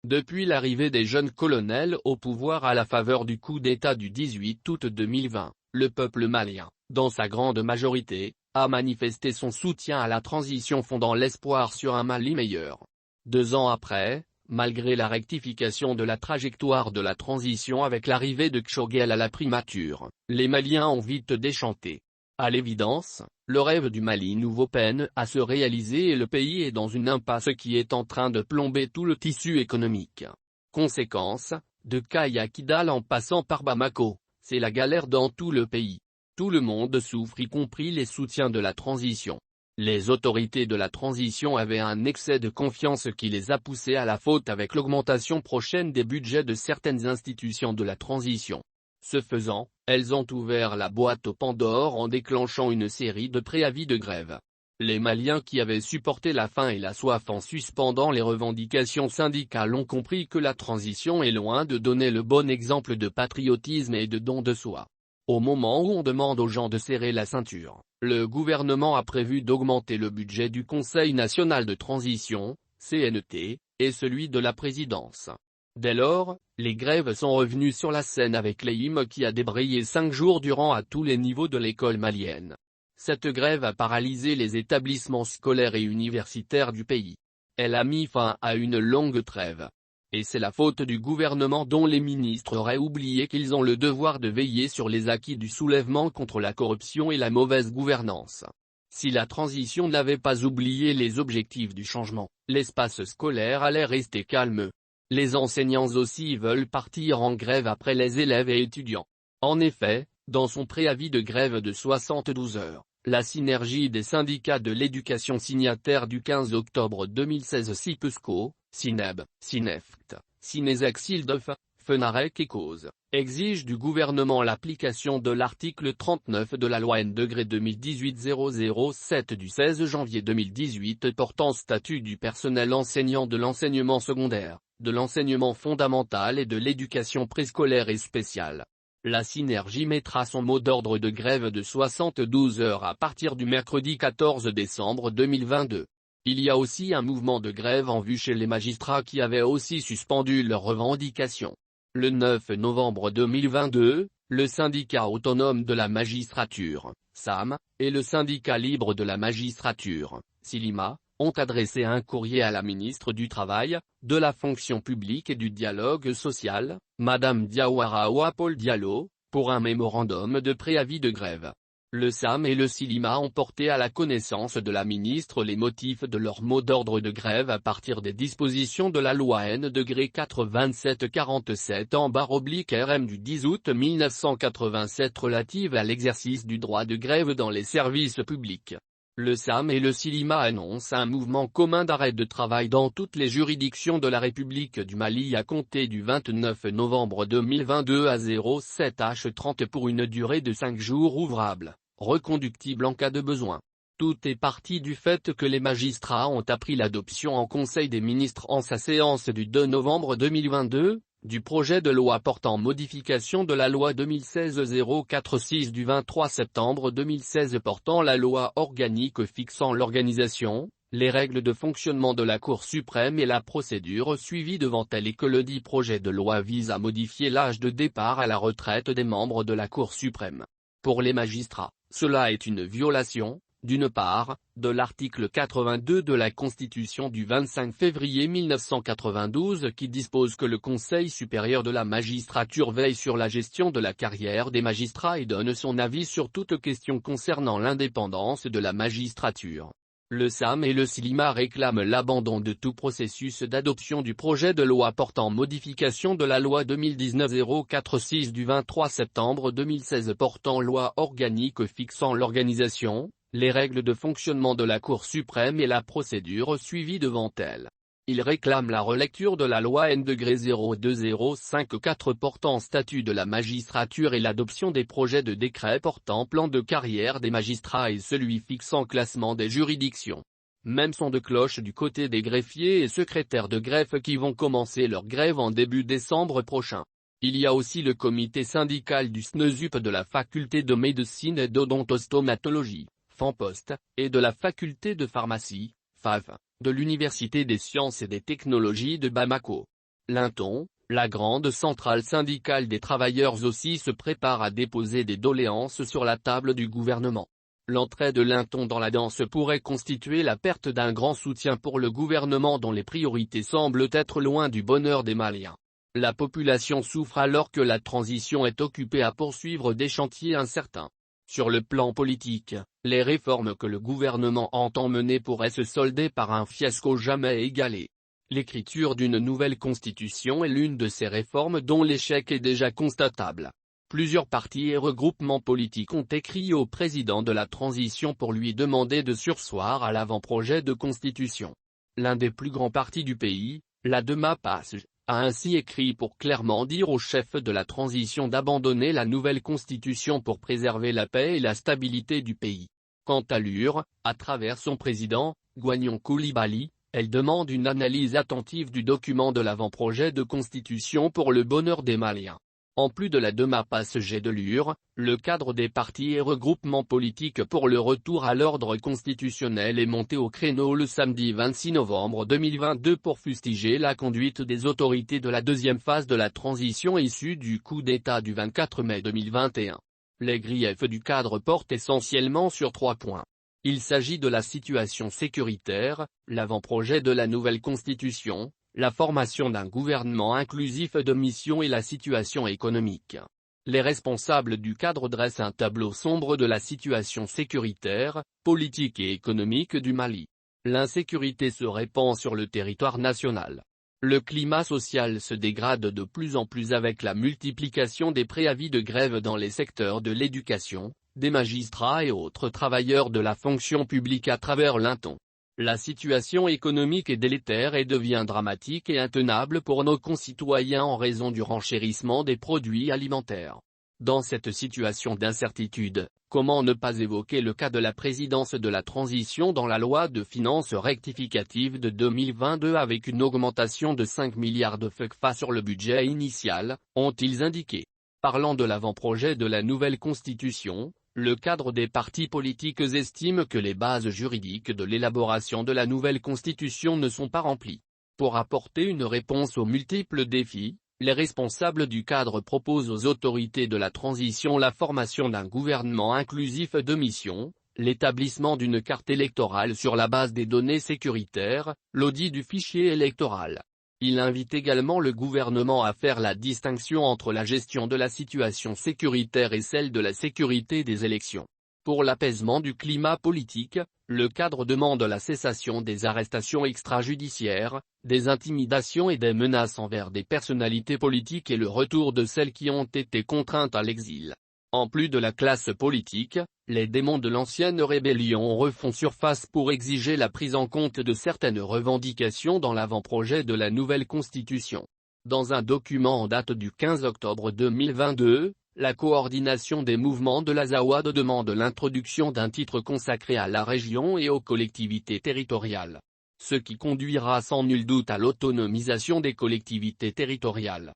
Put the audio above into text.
Depuis l'arrivée des jeunes colonels au pouvoir à la faveur du coup d'État du 18 août 2020, le peuple malien, dans sa grande majorité, a manifesté son soutien à la transition fondant l'espoir sur un Mali meilleur. 2 ans après, malgré la rectification de la trajectoire de la transition avec l'arrivée de Tchogel à la primature, les Maliens ont vite déchanté. À l'évidence, le rêve du Mali nouveau peine à se réaliser et le pays est dans une impasse qui est en train de plomber tout le tissu économique. Conséquence, de Kaya Kidal en passant par Bamako, c'est la galère dans tout le pays. Tout le monde souffre y compris les soutiens de la transition. Les autorités de la transition avaient un excès de confiance qui les a poussés à la faute avec l'augmentation prochaine des budgets de certaines institutions de la transition. Ce faisant, elles ont ouvert la boîte aux Pandore en déclenchant une série de préavis de grève. Les Maliens qui avaient supporté la faim et la soif en suspendant les revendications syndicales ont compris que la transition est loin de donner le bon exemple de patriotisme et de don de soi. Au moment où on demande aux gens de serrer la ceinture, le gouvernement a prévu d'augmenter le budget du Conseil national de transition, CNT, et celui de la présidence. Dès lors, les grèves sont revenues sur la scène avec l'EIM qui a débrayé 5 jours durant à tous les niveaux de l'école malienne. Cette grève a paralysé les établissements scolaires et universitaires du pays. Elle a mis fin à une longue trêve. Et c'est la faute du gouvernement dont les ministres auraient oublié qu'ils ont le devoir de veiller sur les acquis du soulèvement contre la corruption et la mauvaise gouvernance. Si la transition n'avait pas oublié les objectifs du changement, l'espace scolaire allait rester calme. Les enseignants aussi veulent partir en grève après les élèves et étudiants. En effet, dans son préavis de grève de 72 heures, la synergie des syndicats de l'éducation signataires du 15 octobre 2016 SIPESCO, SINEB, SINEFT, SINESEC SILDEF, FENAREC et CAUSE, exige du gouvernement l'application de l'article 39 de la loi N-2018-007 du 16 janvier 2018 portant statut du personnel enseignant de l'enseignement secondaire, de l'enseignement fondamental et de l'éducation préscolaire et spéciale. La synergie mettra son mot d'ordre de grève de 72 heures à partir du mercredi 14 décembre 2022. Il y a aussi un mouvement de grève en vue chez les magistrats qui avaient aussi suspendu leurs revendications. Le 9 novembre 2022, le syndicat autonome de la magistrature, SAM, et le syndicat libre de la magistrature, SILIMA, ont adressé un courrier à la ministre du Travail, de la Fonction publique et du Dialogue social, Madame Diawara Paul Diallo, pour un mémorandum de préavis de grève. Le SAM et le SILIMA ont porté à la connaissance de la ministre les motifs de leur mot d'ordre de grève à partir des dispositions de la loi N-2747/RM du 10 août 1987 relative à l'exercice du droit de grève dans les services publics. Le SAM et le SILIMA annoncent un mouvement commun d'arrêt de travail dans toutes les juridictions de la République du Mali à compter du 29 novembre 2022 à 07h30 pour une durée de 5 jours ouvrables, reconductibles en cas de besoin. Tout est parti du fait que les magistrats ont appris l'adoption en Conseil des ministres en sa séance du 2 novembre 2022, du projet de loi portant modification de la loi 2016-046 du 23 septembre 2016 portant la loi organique fixant l'organisation, les règles de fonctionnement de la Cour suprême et la procédure suivie devant elle et que le dit projet de loi vise à modifier l'âge de départ à la retraite des membres de la Cour suprême. Pour les magistrats, cela est une violation, d'une part, de l'article 82 de la Constitution du 25 février 1992 qui dispose que le Conseil supérieur de la magistrature veille sur la gestion de la carrière des magistrats et donne son avis sur toute question concernant l'indépendance de la magistrature. Le SAM et le SILIMA réclament l'abandon de tout processus d'adoption du projet de loi portant modification de la loi 2019-046 du 23 septembre 2016 portant loi organique fixant l'organisation, les règles de fonctionnement de la Cour suprême et la procédure suivie devant elle. Il réclame la relecture de la loi N-2054 portant statut de la magistrature et l'adoption des projets de décret portant plan de carrière des magistrats et celui fixant classement des juridictions. Même son de cloche du côté des greffiers et secrétaires de greffe qui vont commencer leur grève en début décembre prochain. Il y a aussi le comité syndical du SNESUP de la faculté de médecine et d'odontostomatologie, FAMPOST, et de la faculté de pharmacie, FAV, de l'Université des sciences et des technologies de Bamako. Linton, la grande centrale syndicale des travailleurs aussi se prépare à déposer des doléances sur la table du gouvernement. L'entrée de Linton dans la danse pourrait constituer la perte d'un grand soutien pour le gouvernement dont les priorités semblent être loin du bonheur des Maliens. La population souffre alors que la transition est occupée à poursuivre des chantiers incertains. Sur le plan politique, les réformes que le gouvernement entend mener pourraient se solder par un fiasco jamais égalé. L'écriture d'une nouvelle constitution est l'une de ces réformes dont l'échec est déjà constatable. Plusieurs partis et regroupements politiques ont écrit au président de la transition pour lui demander de surseoir à l'avant-projet de constitution. L'un des plus grands partis du pays, la DEMA-PAS, a ainsi écrit pour clairement dire au chef de la transition d'abandonner la nouvelle constitution pour préserver la paix et la stabilité du pays. Quant à l'UR, à travers son président, Guignon Coulibaly, elle demande une analyse attentive du document de l'avant-projet de constitution pour le bonheur des Maliens. En plus de la DEMA-PAS-G de l'UR, le cadre des partis et regroupements politiques pour le retour à l'ordre constitutionnel est monté au créneau le samedi 26 novembre 2022 pour fustiger la conduite des autorités de la deuxième phase de la transition issue du coup d'État du 24 mai 2021. Les griefs du cadre portent essentiellement sur 3 points. Il s'agit de la situation sécuritaire, l'avant-projet de la nouvelle constitution, la formation d'un gouvernement inclusif de mission et la situation économique. Les responsables du cadre dressent un tableau sombre de la situation sécuritaire, politique et économique du Mali. L'insécurité se répand sur le territoire national. Le climat social se dégrade de plus en plus avec la multiplication des préavis de grève dans les secteurs de l'éducation, des magistrats et autres travailleurs de la fonction publique à travers Linton. La situation économique est délétère et devient dramatique et intenable pour nos concitoyens en raison du renchérissement des produits alimentaires. Dans cette situation d'incertitude, comment ne pas évoquer le cas de la présidence de la transition dans la loi de finances rectificative de 2022 avec une augmentation de 5 milliards de FECFA sur le budget initial, ont-ils indiqué. Parlant de l'avant-projet de la nouvelle constitution, le cadre des partis politiques estime que les bases juridiques de l'élaboration de la nouvelle constitution ne sont pas remplies. Pour apporter une réponse aux multiples défis, les responsables du cadre proposent aux autorités de la transition la formation d'un gouvernement inclusif de mission, l'établissement d'une carte électorale sur la base des données sécuritaires, l'audit du fichier électoral. Il invite également le gouvernement à faire la distinction entre la gestion de la situation sécuritaire et celle de la sécurité des élections. Pour l'apaisement du climat politique, le cadre demande la cessation des arrestations extrajudiciaires, des intimidations et des menaces envers des personnalités politiques et le retour de celles qui ont été contraintes à l'exil. En plus de la classe politique, les démons de l'ancienne rébellion refont surface pour exiger la prise en compte de certaines revendications dans l'avant-projet de la nouvelle constitution. Dans un document en date du 15 octobre 2022, la coordination des mouvements de l'Azawad demande l'introduction d'un titre consacré à la région et aux collectivités territoriales. Ce qui conduira sans nul doute à l'autonomisation des collectivités territoriales.